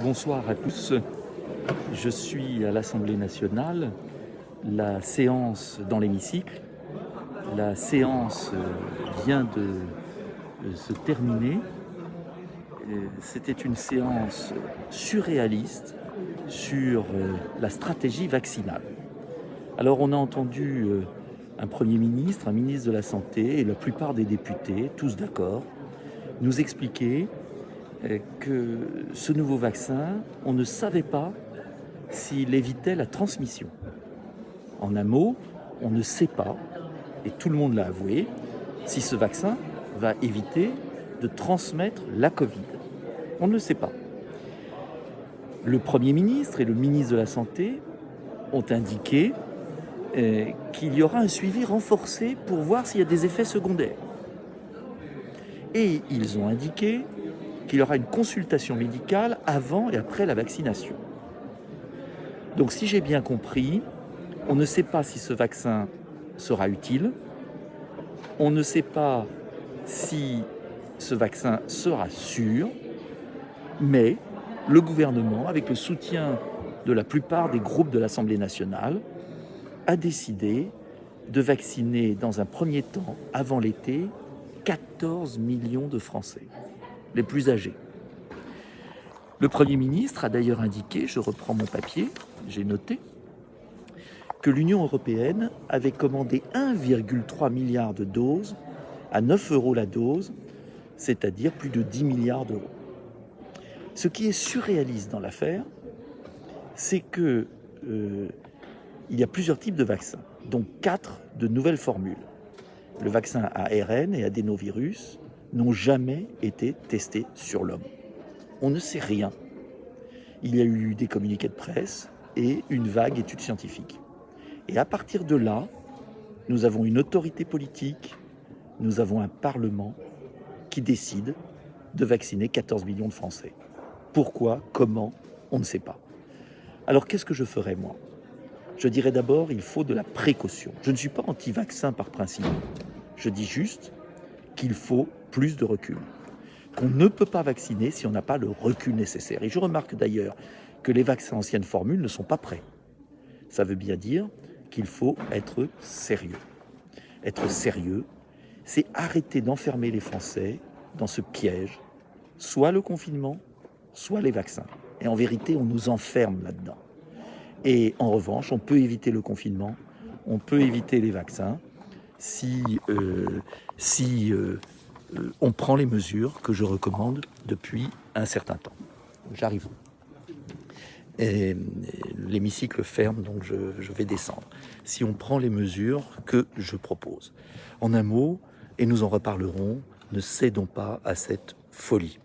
Bonsoir à tous. Je suis à l'Assemblée nationale. La séance dans l'hémicycle. La séance vient de se terminer. C'était une séance surréaliste sur la stratégie vaccinale. Alors on a entendu un Premier ministre, un ministre de la Santé et la plupart des députés, tous d'accord, nous expliquer que ce nouveau vaccin, on ne savait pas s'il évitait la transmission. En un mot, on ne sait pas, et tout le monde l'a avoué, si ce vaccin va éviter de transmettre la Covid. On ne le sait pas. Le Premier ministre et le ministre de la Santé ont indiqué qu'il y aura un suivi renforcé pour voir s'il y a des effets secondaires. Et ils ont indiqué qu'il y aura une consultation médicale avant et après la vaccination. Donc si j'ai bien compris, on ne sait pas si ce vaccin sera utile, on ne sait pas si ce vaccin sera sûr, mais le gouvernement, avec le soutien de la plupart des groupes de l'Assemblée nationale, a décidé de vacciner dans un premier temps, avant l'été, 14 millions de Français, les plus âgés. Le Premier ministre a d'ailleurs indiqué, je reprends mon papier, j'ai noté, que l'Union européenne avait commandé 1,3 milliard de doses à 9 € la dose, c'est-à-dire plus de 10 milliards d'euros. Ce qui est surréaliste dans l'affaire, c'est que il y a plusieurs types de vaccins, dont 4 de nouvelles formules. Le vaccin ARN et adénovirus n'ont jamais été testés sur l'homme. On ne sait rien. Il y a eu des communiqués de presse et une vague étude scientifique. Et à partir de là, nous avons une autorité politique, nous avons un Parlement qui décide de vacciner 14 millions de Français. Pourquoi, comment, on ne sait pas. Alors qu'est-ce que je ferais moi ? Je dirais d'abord, il faut de la précaution. Je ne suis pas anti-vaccin par principe. Je dis juste qu'il faut plus de recul. Qu'on ne peut pas vacciner si on n'a pas le recul nécessaire. Et je remarque d'ailleurs que les vaccins anciennes formules ne sont pas prêts. Ça veut bien dire qu'il faut être sérieux. Être sérieux, c'est arrêter d'enfermer les Français dans ce piège, soit le confinement, soit les vaccins. Et en vérité, on nous enferme là-dedans. Et en revanche, on peut éviter le confinement, on peut éviter les vaccins si on prend les mesures que je recommande depuis un certain temps. J'arrive. Et l'hémicycle ferme, donc je vais descendre. Si on prend les mesures que je propose. En un mot, et nous en reparlerons, ne cédons pas à cette folie.